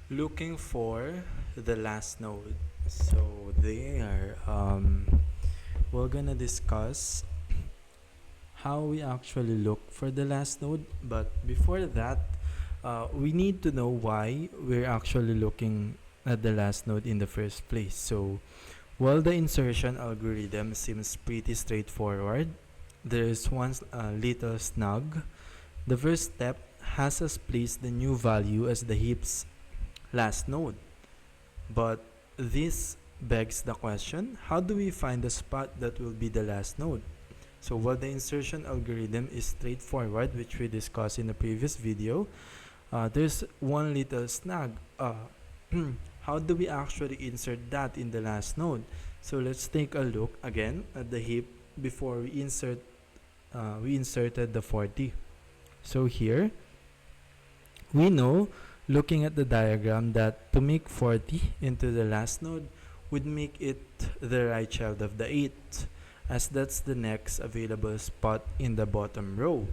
looking for the last node. So there, we're gonna discuss how we actually look for the last node. But before that, we need to know why we're actually looking at the last node in the first place. So while the insertion algorithm seems pretty straightforward, there is one little snag. The first step has us place the new value as the heap's last node. But this begs the question, how do we find the spot that will be the last node? So while the insertion algorithm is straightforward, which we discussed in the previous video, there's one little snag. How do we actually insert that in the last node? So let's take a look again at the heap before we inserted the 40. So here, we know, looking at the diagram, that to make 40 into the last node would make it the right child of the 8, as that's the next available spot in the bottom row.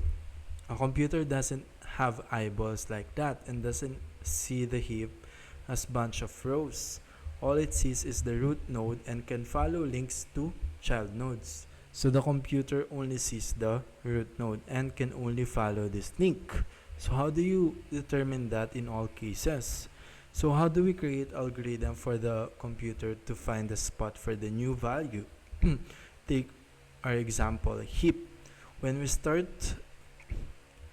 A computer doesn't have eyeballs like that and doesn't see the heap as bunch of rows. All it sees is the root node and can follow links to child nodes. So the computer only sees the root node and can only follow this link. So how do you determine that in all cases? So how do we create algorithm for the computer to find the spot for the new value? Take our example, heap. When we start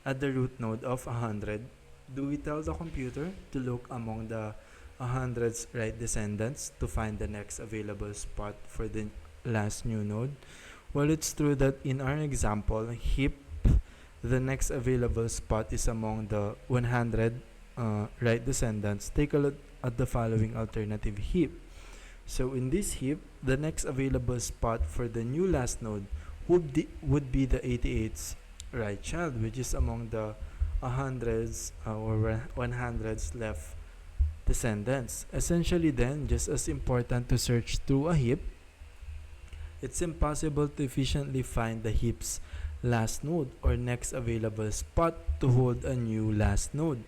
at the root node of 100, do we tell the computer to look among the 100's right descendants to find the next available spot for the last new node? Well, it's true that in our example, heap, the next available spot is among the 100 right descendants. Take a look at the following alternative heap. So in this heap, the next available spot for the new last node would be the 88's right child, which is among the 100's or 100's left descendants. Essentially then, just as important to search through a heap, it's impossible to efficiently find the heap's last node or next available spot to hold a new last node.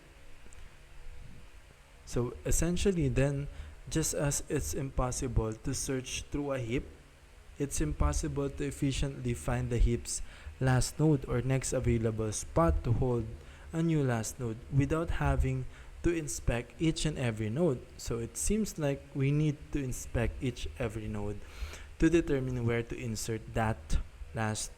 So essentially then, just as it's impossible to search through a heap, it's impossible to efficiently find the heap's last node or next available spot to hold a new last node without having to inspect each and every node. So it seems like we need to inspect each every node to determine where to insert that last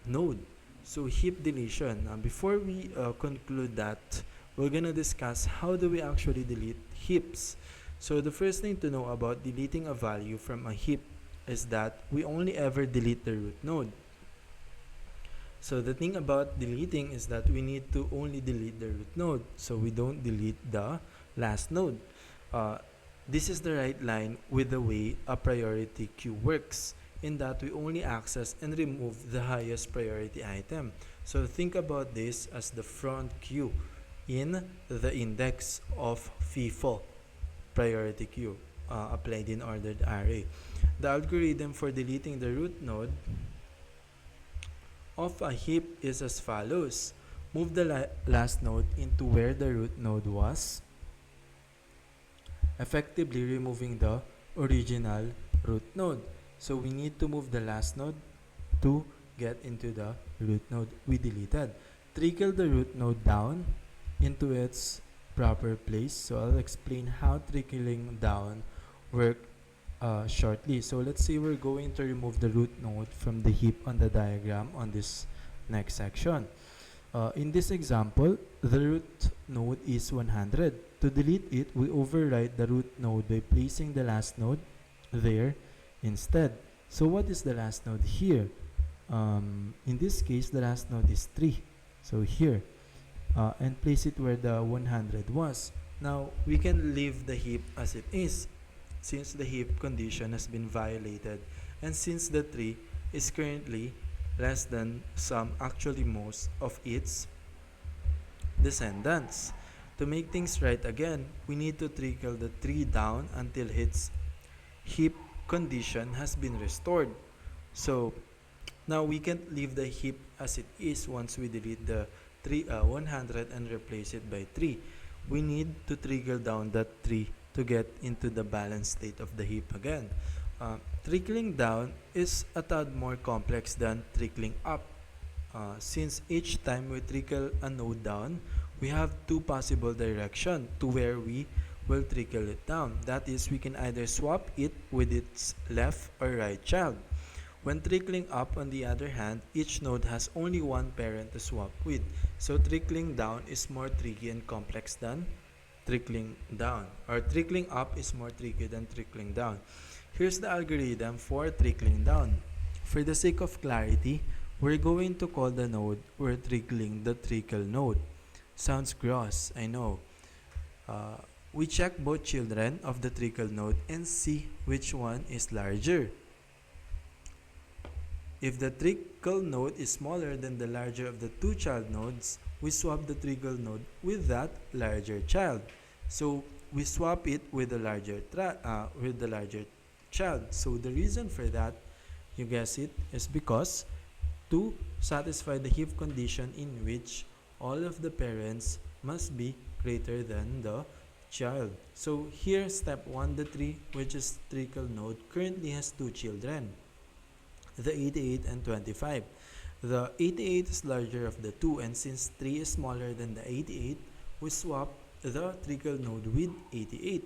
node. So heap deletion. Before we conclude that, we're gonna discuss how do we actually delete heaps. So the first thing to know about deleting a value from a heap is that we only ever delete the root node. So the thing about deleting is that we need to only delete the root node, so we don't delete the last node. This is the right line with the way a priority queue works, in that we only access and remove the highest priority item. So think about this as the front queue in the index of FIFO priority queue applied in ordered array. The algorithm for deleting the root node of a heap is as follows. Move the last node into where the root node was, effectively removing the original root node. So we need to move the last node to get into the root node we deleted. Trickle the root node down into its proper place. So I'll explain how trickling down works shortly. So let's say we're going to remove the root node from the heap on the diagram on this next section. In this example, the root node is 100. To delete it, we overwrite the root node by placing the last node there instead. So what is the last node here? In this case, the last node is 3. So here, and place it where the 100 was. Now, we can leave the heap as it is, since the heap condition has been violated, and since the 3 is currently less than some, actually most, of its descendants. To make things right again, we need to trickle the 3 down until its heap condition has been restored. So now we can't leave the heap as it is once we delete the 100 and replace it by 3. we need to trickle down that tree to get into the balanced state of the heap again. Trickling down is a tad more complex than trickling up. Since each time we trickle a node down, we have two possible directions to where we will trickle it down. That is, we can either swap it with its left or right child. When trickling up, on the other hand, each node has only one parent to swap with. So trickling down is more tricky and complex than trickling down. Or trickling up is more tricky than trickling down. Here's the algorithm for trickling down. For the sake of clarity, we're going to call the node we're trickling the trickle node. Sounds gross, I know. We check both children of the trickle node and see which one is larger. If the trickle node is smaller than the larger of the two child nodes, we swap the trickle node with that larger child. So we swap it with the larger child. So the reason for that, you guess it, is because to satisfy the heap condition in which all of the parents must be greater than the child. So here, step 1, the tree, which is trickle node, currently has two children, the 88 and 25. The 88 is larger of the two, and since 3 is smaller than the 88, we swap the trickle node with 88.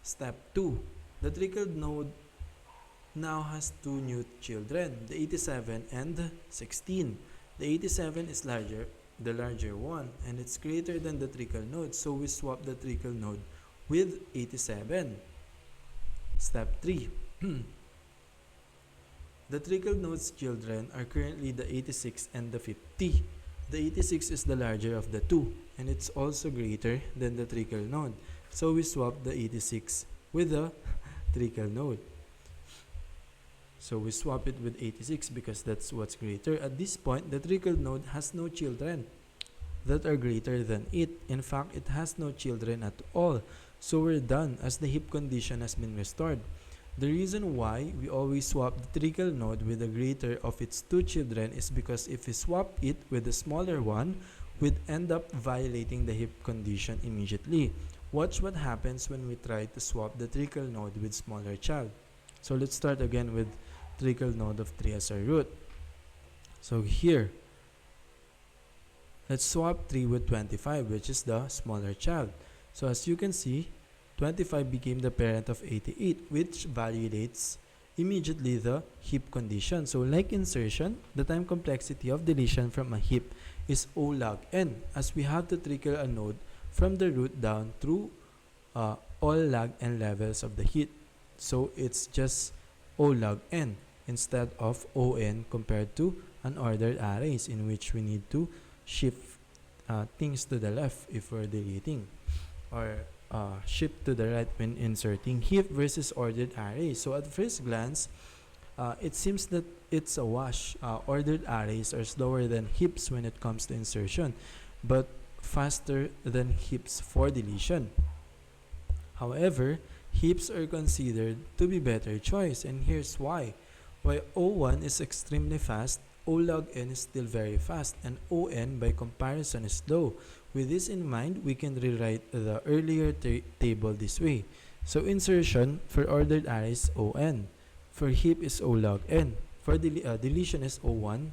Step 2, the trickle node now has two new children, the 87 and the 16. The 87 is the larger one, and it's greater than the trickle node, so we swap the trickle node with 87. Step 3. The trickle node's children are currently the 86 and the 50. The 86 is the larger of the two, and it's also greater than the trickle node, so we swap the 86 with the trickle node. So we swap it with 86 because that's what's greater. At this point, the trickle node has no children that are greater than it. In fact, it has no children at all. So we're done as the heap condition has been restored. The reason why we always swap the trickle node with the greater of its two children is because if we swap it with the smaller one, we'd end up violating the heap condition immediately. Watch what happens when we try to swap the trickle node with smaller child. So let's start again with trickle node of 3 as our root. So here, let's swap 3 with 25, which is the smaller child. So as you can see, 25 became the parent of 88, which validates immediately the heap condition. So like insertion, the time complexity of deletion from a heap is O log n, as we have to trickle a node from the root down through all log n levels of the heap. So it's just O log n instead of On compared to unordered arrays in which we need to shift things to the left if we're deleting, or shift to the right when inserting. Heap versus ordered arrays. So at first glance, it seems that it's a wash. Ordered arrays are slower than heaps when it comes to insertion, but faster than heaps for deletion. However, heaps are considered to be better choice, and here's why. While O1 is extremely fast, O log n is still very fast, and On by comparison is slow. With this in mind, we can rewrite the earlier table this way. So insertion for ordered arrays On, for heap is O log n, for deletion is O1,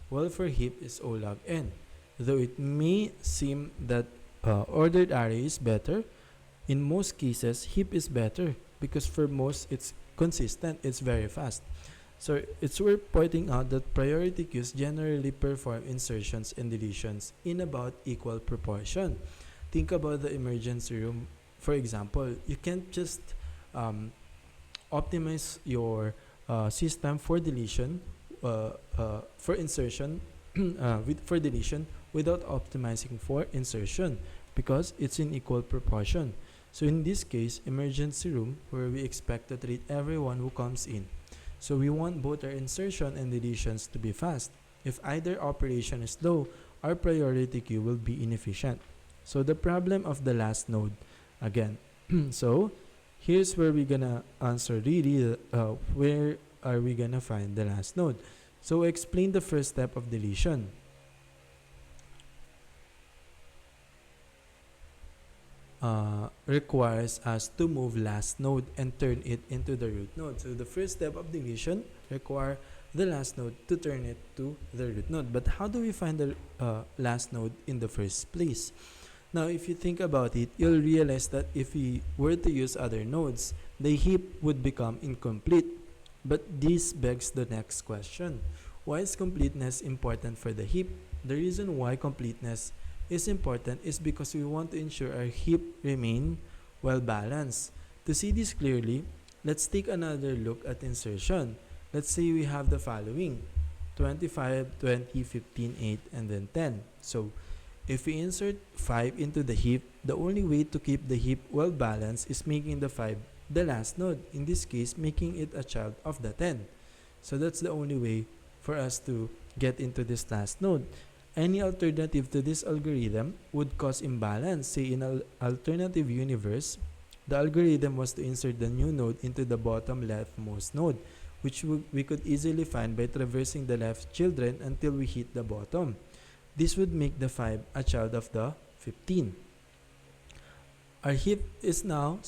while for heap is O log n. Though it may seem that ordered array is better, in most cases heap is better because for most it's consistent, it's very fast. So it's worth pointing out that priority queues generally perform insertions and deletions in about equal proportion. Think about the emergency room, for example. You can't just optimize your system for deletion, for insertion, for deletion without optimizing for insertion because it's in equal proportion. So in this case, emergency room, where we expect to treat everyone who comes in. So we want both our insertion and deletions to be fast. If either operation is slow, our priority queue will be inefficient. So the problem of the last node again. So here's where we're gonna answer really where are we gonna find the last node. So explain the first step of deletion. requires us to move last node and turn it into the root node. So the first step of deletion require the last node to turn it to the root node. But how do we find the last node in the first place? Now, if you think about it, you'll realize that if we were to use other nodes, the heap would become incomplete. But this begs the next question. Why is completeness important for the heap? The reason why completeness is important is because we want to ensure our heap remain well balanced. To see this clearly, let's take another look at insertion. Let's say we have the following: 25, 20, 15, 8, and then 10. So if we insert 5 into the heap, the only way to keep the heap well balanced is making the 5 the last node. In this case, making it a child of the 10. So that's the only way for us to get into this last node. Any alternative to this algorithm would cause imbalance. Say in an alternative universe, the algorithm was to insert the new node into the bottom leftmost node, which we could easily find by traversing the left children until we hit the bottom. This would make the 5 a child of the 15. Our heap is now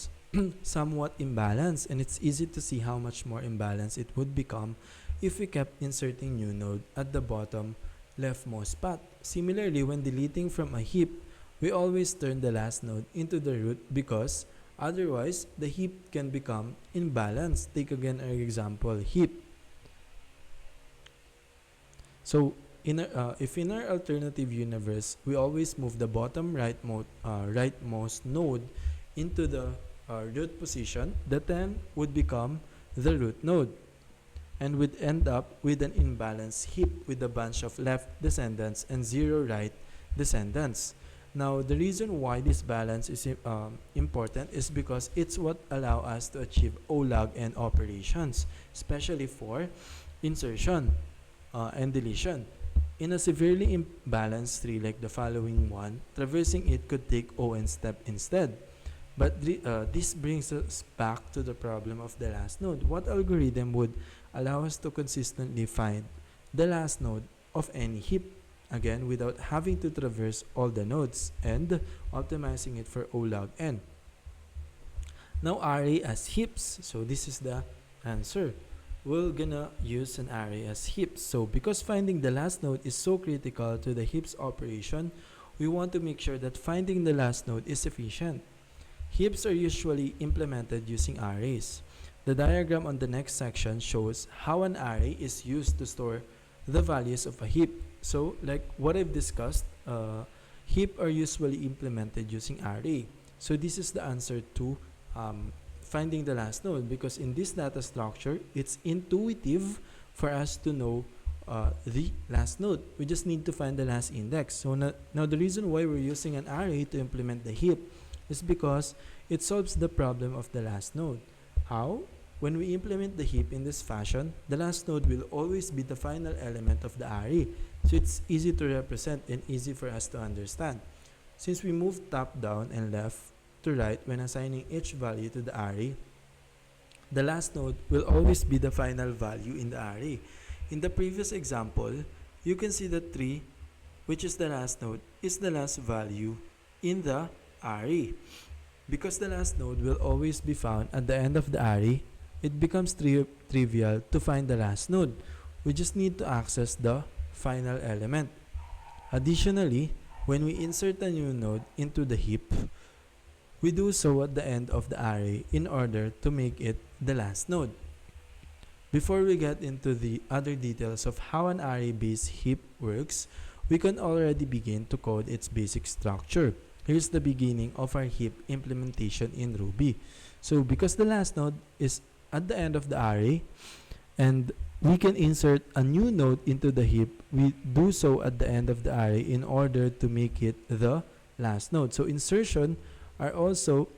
somewhat imbalanced, and it's easy to see how much more imbalanced it would become if we kept inserting new node at the bottom leftmost spot. Similarly, when deleting from a heap, we always turn the last node into the root because otherwise the heap can become imbalanced. Take again our example heap. So if in our alternative universe we always move the bottom rightmost node into the root position, the 10 would become the root node and would end up with an imbalanced heap with a bunch of left descendants and 0 right descendants. Now, the reason why this balance is important is because it's what allows us to achieve O log n operations, especially for insertion and deletion. In a severely imbalanced tree like the following one, traversing it could take O n step instead. But this brings us back to the problem of the last node. What algorithm would allow us to consistently find the last node of any heap, again without having to traverse all the nodes and optimizing it for O log n? Now, array as heaps. So this is the answer. We're gonna use an array as heaps. So because finding the last node is so critical to the heaps operation, we want to make sure that finding the last node is efficient. Heaps are usually implemented using arrays. The diagram on the next section shows how an array is used to store the values of a heap. So, like what I've discussed, heap are usually implemented using array. So this is the answer to finding the last node, because in this data structure, it's intuitive for us to know the last node. We just need to find the last index. So now the reason why we're using an array to implement the heap is because it solves the problem of the last node. How? When we implement the heap in this fashion, the last node will always be the final element of the array. So it's easy to represent and easy for us to understand. Since we move top down and left to right when assigning each value to the array, the last node will always be the final value in the array. In the previous example, you can see that 3, which is the last node, is the last value in the array. Because the last node will always be found at the end of the array, it becomes trivial to find the last node. We just need to access the final element. Additionally, when we insert a new node into the heap, we do so at the end of the array in order to make it the last node. Before we get into the other details of how an array-based heap works, we can already begin to code its basic structure. Here's the beginning of our heap implementation in Ruby. So because the last node is at the end of the array and we can insert a new node into the heap, we do so at the end of the array in order to make it the last node. So insertion are also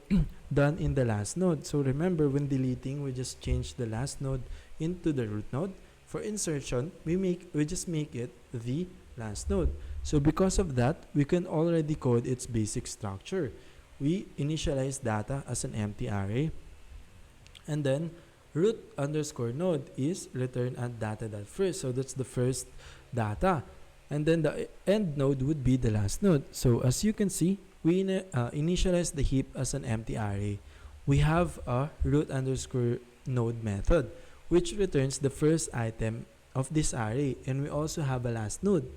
done in the last node. So remember, when deleting, we just change the last node into the root node. For insertion, we just make it the last node. So because of that, we can already code its basic structure. We initialize data as an empty array, and then root underscore node is return at data.first. So that's the first data, and then the end node would be the last node. So as you can see, we initialize the heap as an empty array. We have a root underscore node method, which returns the first item of this array, and we also have a last node.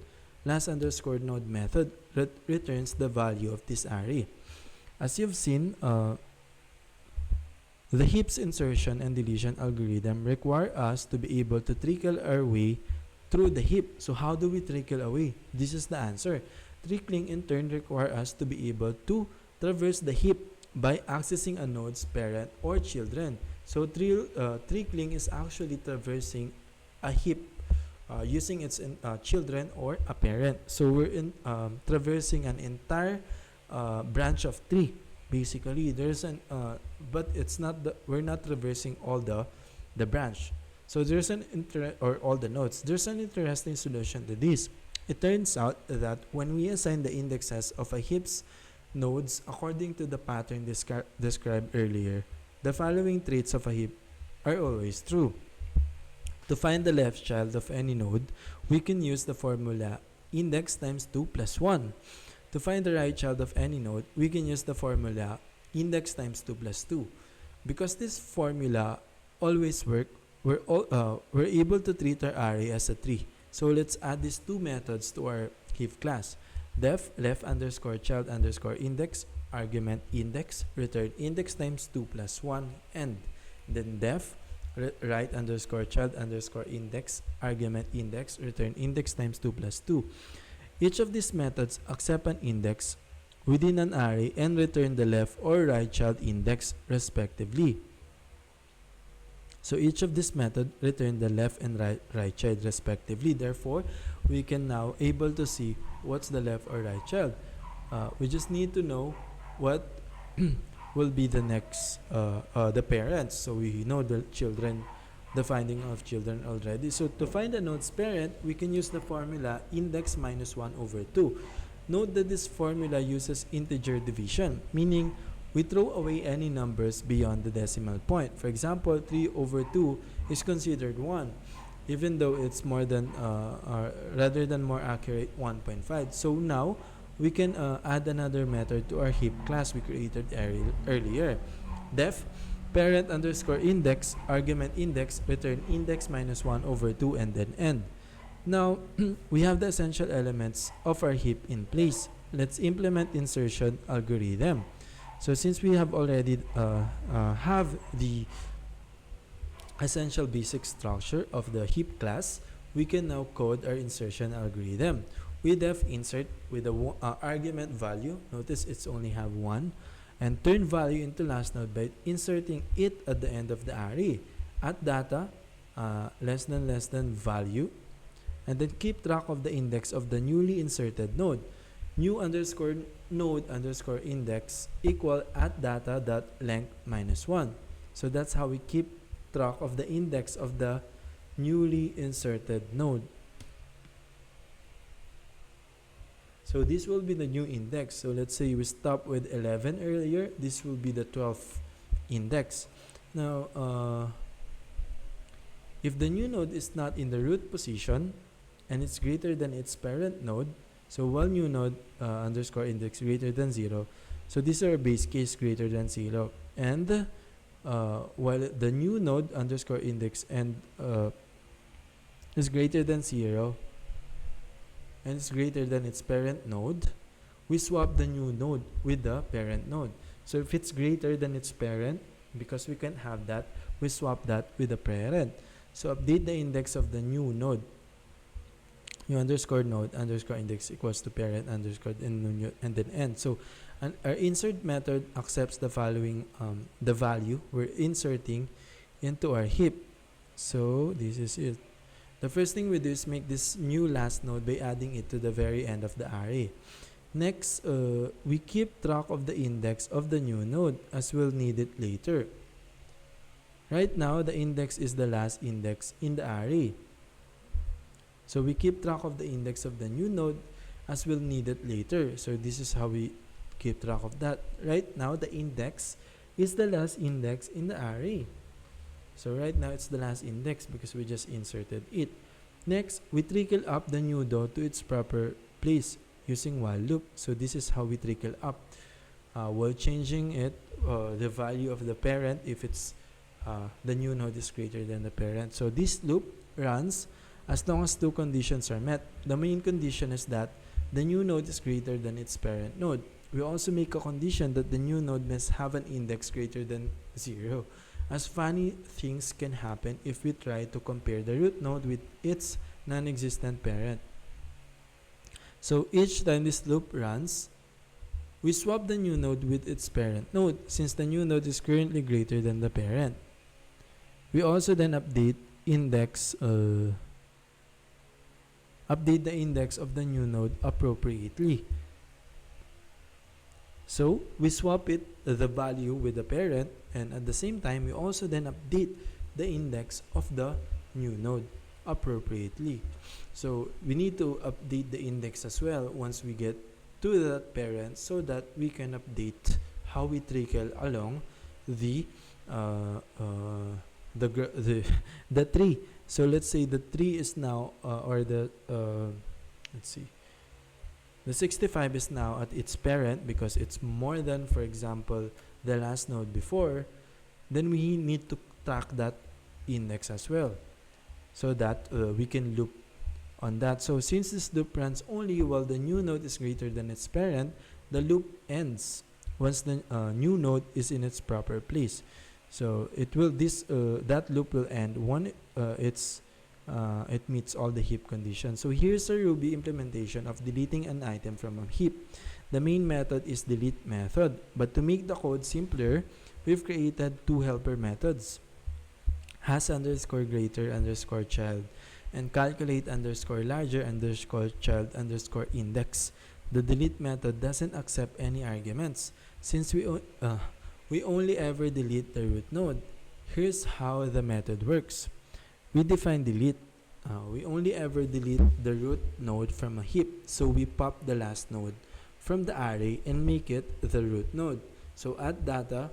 Last underscore node method returns the value of this array. As you've seen, the heaps insertion and deletion algorithm require us to be able to trickle our way through the heap. So how do we trickle away? This is the answer. Trickling in turn requires us to be able to traverse the heap by accessing a node's parent or children. So trickling is actually traversing a heap using its children or a parent. So we're traversing an entire branch of tree. Basically, there's an but it's not we're not traversing all the branch. So there's or all the nodes. There's an interesting solution to this. It turns out that when we assign the indexes of a heap's nodes according to the pattern described earlier, the following traits of a heap are always true. To find the left child of any node, we can use the formula index times 2 plus 1. To find the right child of any node, we can use the formula index times 2 plus 2. Because this formula always works, we're able to treat our array as a tree. So let's add these two methods to our heap class. Def left underscore child underscore index argument index return index times 2 plus 1 end. Then def right underscore child underscore index argument index return index times 2 plus 2. Each of these methods accept an index within an array and return the left or right child index respectively. So each of these methods return the left and right child respectively. Therefore, we can now able to see what's the left or right child. We just need to know what will be the next the parents. So we know the children, the finding of children already. So to find the node's parent, we can use the formula index minus 1 over 2. Note that this formula uses integer division, meaning we throw away any numbers beyond the decimal point. For example, 3 over 2 is considered 1, even though it's more than, rather than more accurate 1.5. So now, we can add another method to our heap class we created earlier. Def parent underscore index argument index return index minus 1 over 2 and then end. Now, we have the essential elements of our heap in place. Let's implement insertion algorithm. So since we have already have the essential basic structure of the heap class, we can now code our insertion algorithm. We def insert with the argument value. Notice it's only have 1, and turn value into last node by inserting it at the end of the array at data less than value, and then keep track of the index of the newly inserted node. New underscore node underscore index equal at data dot length minus 1. So that's how we keep track of the index of the newly inserted node. So this will be the new index. So let's say we stop with 11 earlier. This will be the 12th index. Now, if the new node is not in the root position and it's greater than its parent node, so while new node underscore index greater than 0, so these are base case greater than 0. And while the new node underscore index and is greater than 0, and it's greater than its parent node, we swap the new node with the parent node. So if it's greater than its parent, because we can't have that, we swap that with the parent. So update the index of the new node. New underscore node underscore index equals to parent underscore and then end. So our insert method accepts the following the value we're inserting into our heap. So this is it. The first thing we do is make this new last node by adding it to the very end of the array. Next, we keep track of the index of the new node as we'll need it later. Right now, the index is the last index in the array. So we keep track of the index of the new node as we'll need it later. So this is how we keep track of that. Right now, the index is the last index in the array. So right now, it's the last index because we just inserted it. Next, we trickle up the new node to its proper place using while loop. So this is how we trickle up. While changing it, the value of the parent if it's the new node is greater than the parent. So this loop runs as long as two conditions are met. The main condition is that the new node is greater than its parent node. We also make a condition that the new node must have an index greater than 0. As funny things can happen if we try to compare the root node with its non-existent parent. So each time this loop runs, we swap the new node with its parent node since the new node is currently greater than the parent. We also then update the index of the new node appropriately. So we swap the value with the parent, and at the same time we also then update the index of the new node appropriately. So we need to update the index as well once we get to that parent so that we can update how we trickle along the tree. So let's say the tree is now the 65 is now at its parent because it's more than, for example, the last node before. Then we need to track that index as well so that we can loop on that. So since this loop runs only while the new node is greater than its parent, the loop ends once the new node is in its proper place. So that loop will end when it meets all the heap conditions. So here's a Ruby implementation of deleting an item from a heap. The main method is delete method, but to make the code simpler, we've created two helper methods, has underscore greater underscore child and calculate underscore larger underscore child underscore index. The delete method doesn't accept any arguments since we only ever delete the root node. Here's how the method works. We define delete. We only ever delete the root node from a heap, so we pop the last node from the array and make it the root node. So at data,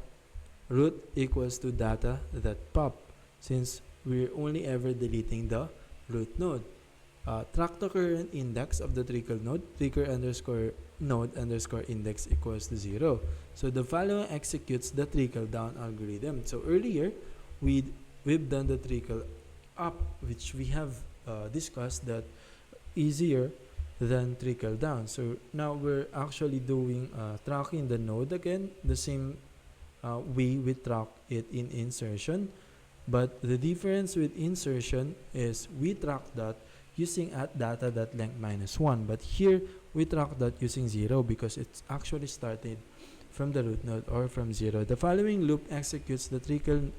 root equals to data that pop, since we're only ever deleting the root node. Track the current index of the trickle node, trickle underscore node underscore index equals to 0. So the following executes the trickle down algorithm. So earlier, we've done the trickle up, which we have discussed that easier than trickle down. So now we're actually doing tracking the node again, the same way we track it in insertion, but the difference with insertion is we track that using at data.length -1, but here we track that using 0 because it's actually started from the root node or from 0. The following loop executes the trickle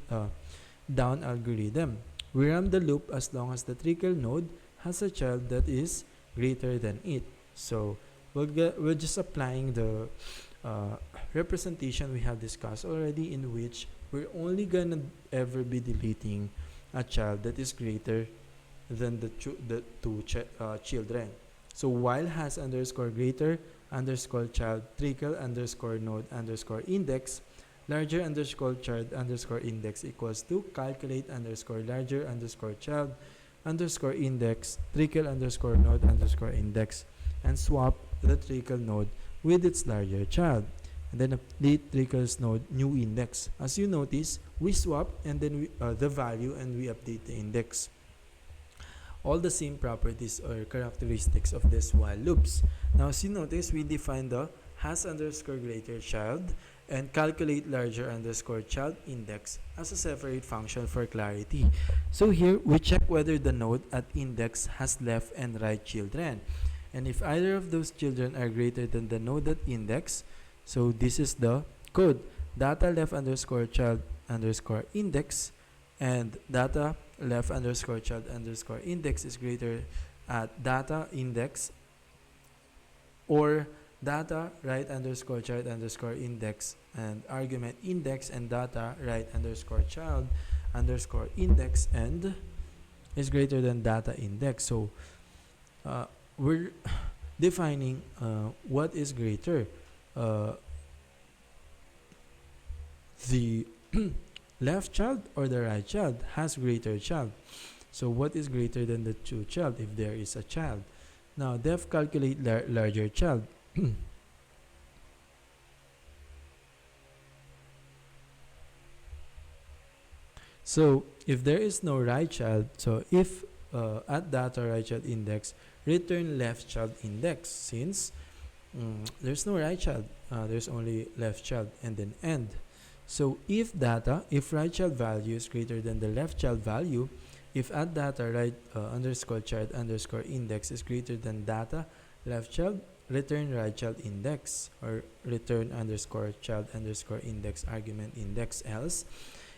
down algorithm. We run the loop as long as the trickle node has a child that is greater than it. So we're just applying the representation we have discussed already, in which we're only gonna ever be deleting a child that is greater than the two children. So while has underscore greater underscore child trickle underscore node underscore index larger underscore child underscore index equals to calculate underscore larger underscore child underscore index trickle underscore node underscore index, and swap the trickle node with its larger child, and then update trickle's node new index. As you notice, we swap and then the value, and we update the index. All the same properties or characteristics of this while loops. Now as you notice, we define the has underscore greater child and calculate larger underscore child index as a separate function for clarity. So here we check whether the node at index has left and right children, and if either of those children are greater than the node at index, so this is the code: data left underscore child underscore index and data left underscore child underscore index is greater at data index, or data right underscore child underscore index and argument index and data right underscore child underscore index and is greater than data index. So we're defining what is greater, the left child or the right child. Has greater child. So what is greater than the two child if there is a child? Now def calculate larger child. So if there is no right child, so if at data right child index, return left child index, since there's no right child, there's only left child, and then end. So if data, if right child value is greater than the left child value, if at data right underscore child underscore index is greater than data left child, return right child index, or return underscore child underscore index argument index. Else,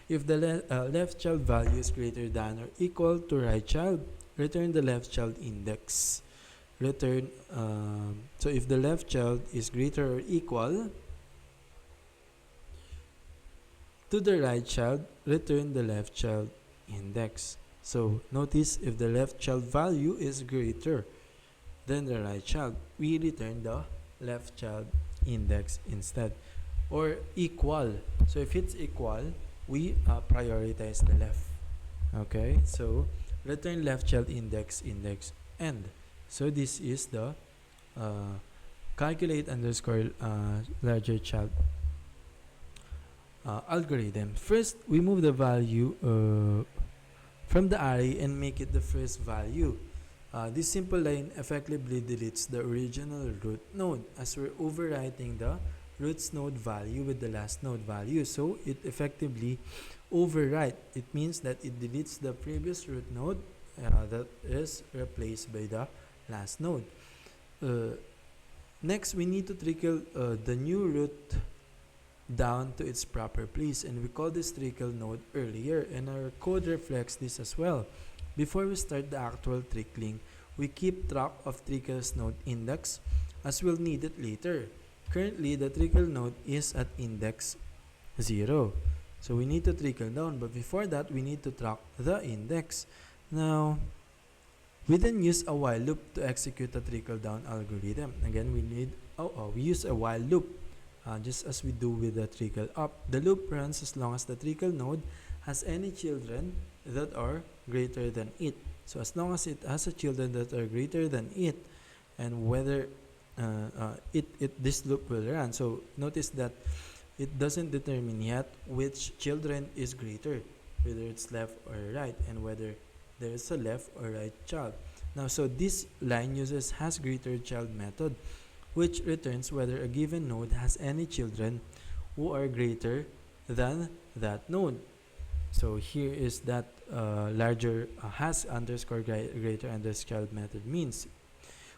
if the left child value is greater than or equal to right child, return the left child index. Return, so if the left child is greater or equal to the right child, return the left child index. So notice, if the left child value is greater than the right child, we return the left child index instead, or equal. So if it's equal, we prioritize the left. Okay, so return left child index end. So this is the calculate underscore larger child algorithm. First, we move the value from the array and make it the first value. This simple line effectively deletes the original root node, as we're overwriting the roots node value with the last node value. So it effectively overwrite. It means that it deletes the previous root node that is replaced by the last node. Next, we need to trickle the new root down to its proper place, and we call this trickle node earlier, and our code reflects this as well. Before we start the actual trickling, we keep track of trickle's node index, as we'll need it later. Currently, the trickle node is at index 0, so we need to trickle down, but before that we need to track the index. Now we then use a while loop to execute the trickle down algorithm. Again, we use a while loop, just as we do with the trickle up. The loop runs as long as the trickle node has any children that are greater than it. So as long as it has a children that are greater than it, and whether this loop will run. So notice that it doesn't determine yet which children is greater, whether it's left or right, and whether there is a left or right child. Now, so this line uses has greater child method, which returns whether a given node has any children who are greater than that node. So here is that larger has underscore greater underscore child method means,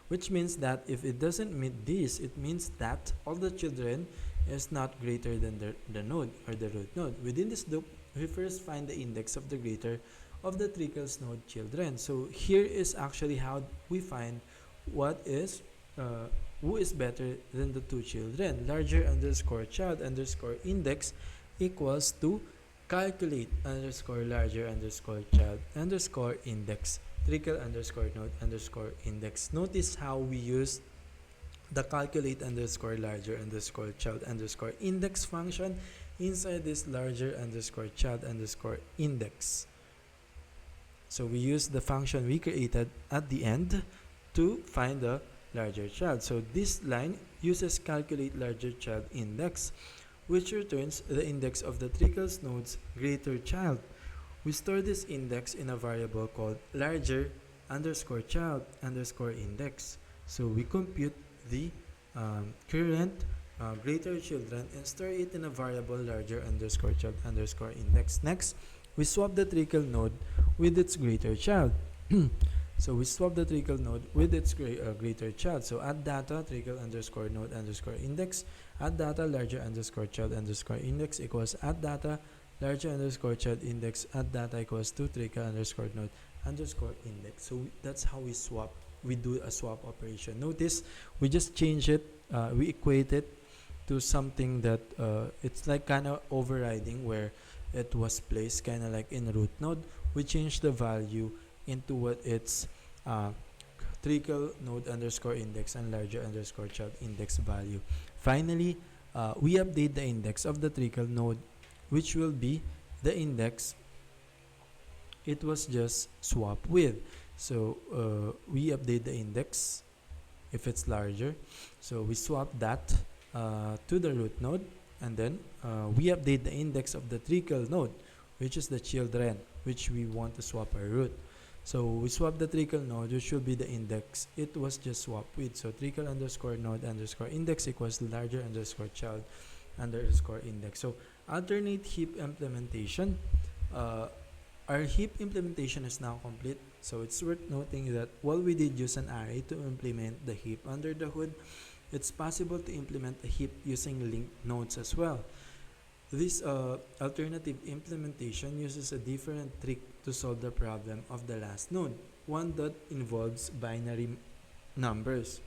which means that if it doesn't meet this, it means that all the children is not greater than the node or the root node. Within this loop, we first find the index of the greater of the trickle's node children. So here is actually how we find what is who is better than the two children. Larger underscore child underscore index equals to calculate underscore larger underscore child underscore index trickle underscore node underscore index. Notice how we use the calculate underscore larger underscore child underscore index function inside this larger underscore child underscore index. So we use the function we created at the end to find the larger child. So this line uses calculate larger child index, which returns the index of the trickle's node's greater child. We store this index in a variable called larger underscore child underscore index. So we compute the current greater children and store it in a variable larger underscore child underscore index. Next, we swap the trickle node with its greater child. So we swap the trickle node with its greater child. So add data trickle underscore node underscore index, add data larger underscore child underscore index equals add data larger underscore child index, add data equals to trickle underscore node underscore index. So that's how we swap. We do a swap operation. Notice we just change it, we equate it to something that it's like kind of overriding where it was placed kind of like in root node. We change the value into what its trickle node underscore index and larger underscore child index value. Finally, we update the index of the trickle node, which will be the index it was just swapped with. So we update the index if it's larger. So we swap that to the root node, and then we update the index of the trickle node, which is the children, which we want to swap our root. So we swap the trickle node, which will be the index it was just swapped with. So trickle underscore node underscore index equals larger underscore child underscore index. So alternate heap implementation. Our heap implementation is now complete. So it's worth noting that while we did use an array to implement the heap under the hood, it's possible to implement a heap using linked nodes as well. This alternative implementation uses a different trick to solve the problem of the last node, one that involves binary numbers.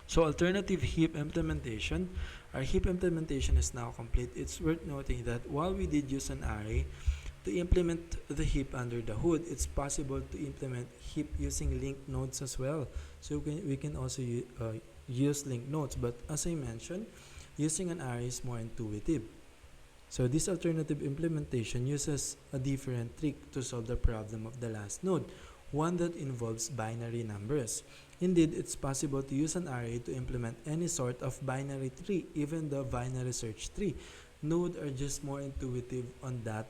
So alternative heap implementation, our heap implementation is now complete. It's worth noting that while we did use an array to implement the heap under the hood, it's possible to implement heap using linked nodes as well. So we can also use linked nodes, but as I mentioned, using an array is more intuitive. So this alternative implementation uses a different trick to solve the problem of the last node, one that involves binary numbers. Indeed, it's possible to use an array to implement any sort of binary tree, even the binary search tree. Nodes are just more intuitive on that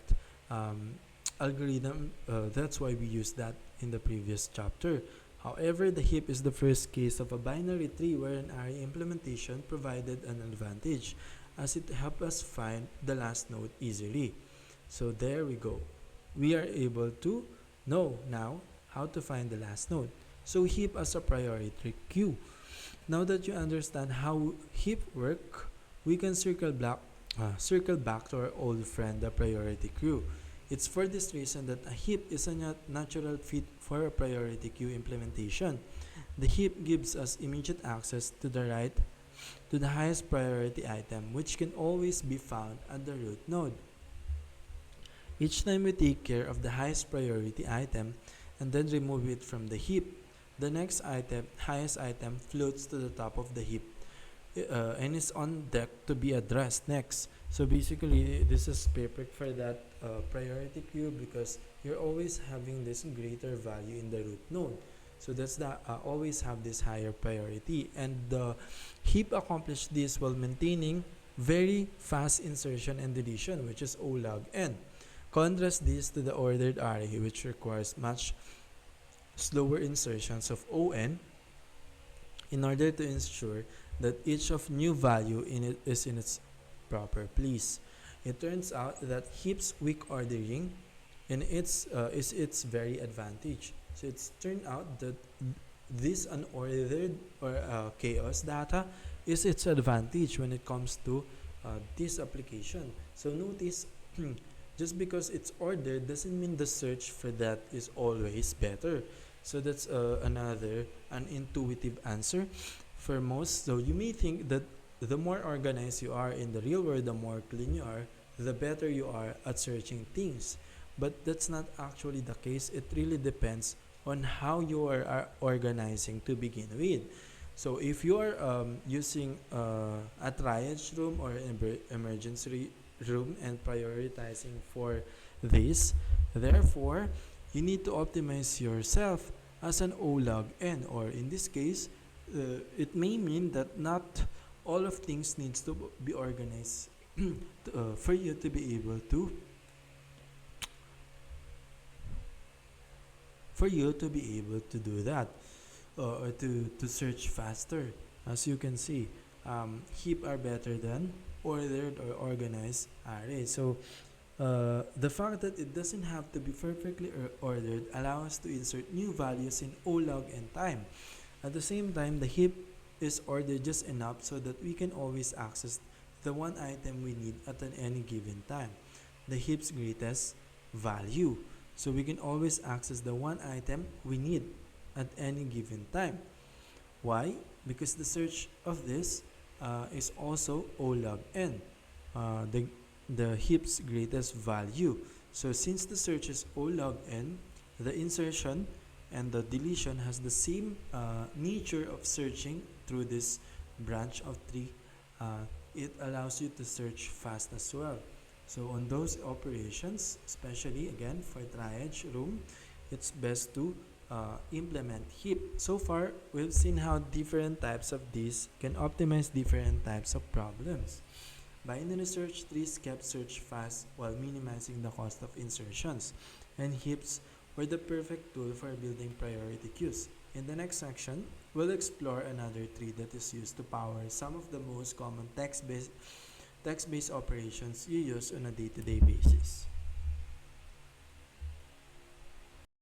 algorithm. That's why we used that in the previous chapter. However, the heap is the first case of a binary tree where an array implementation provided an advantage, as it helped us find the last node easily. So there we go. We are able to know now how to find the last node. So heap as a priority queue. Now that you understand how heap work, we can circle back to our old friend, the priority queue. It's for this reason that a heap is a natural fit for a priority queue implementation. The heap gives us immediate access to the highest priority item, which can always be found at the root node. Each time we take care of the highest priority item and then remove it from the heap, the next highest item floats to the top of the heap and is on deck to be addressed next. So basically, this is perfect for that priority queue because you're always having this greater value in the root node. So that's the always have this higher priority, and the heap accomplished this while maintaining very fast insertion and deletion, which is O log n. Contrast this to the ordered array, which requires much slower insertions of on in order to ensure that each of new value in it is in its proper place. It turns out that heaps weak ordering is its very advantage. So it's turned out that this unordered or chaos data is its advantage when it comes to this application. So notice, just because it's ordered doesn't mean the search for that is always better. So that's another intuitive answer for most. So you may think that the more organized you are in the real world, the more clean you are, the better you are at searching things. But that's not actually the case. It really depends on how you are organizing to begin with. So if you are using a triage room or emergency room and prioritizing for this, therefore you need to optimize yourself as an O log n, or in this case it may mean that not all of things needs to be organized for you to be able to do that, or to search faster. As you can see, heap are better than ordered or organized array. So the fact that it doesn't have to be perfectly ordered allows us to insert new values in O log n time. At the same time, the heap is ordered just enough so that we can always access the one item we need at any given time, the heap's greatest value. So we can always access the one item we need at any given time. Why? Because the search of this is also O log n, the heap's greatest value. So since the search is O log n, the insertion and the deletion has the same nature of searching through this branch of tree. It allows you to search fast as well. So on those operations, especially again for triage room, it's best to implement heap. So far, we've seen how different types of these can optimize different types of problems. Binary search trees kept search fast while minimizing the cost of insertions, and heaps were the perfect tool for building priority queues. In the next section, we'll explore another tree that is used to power some of the most common text-based operations you use on a day-to-day basis.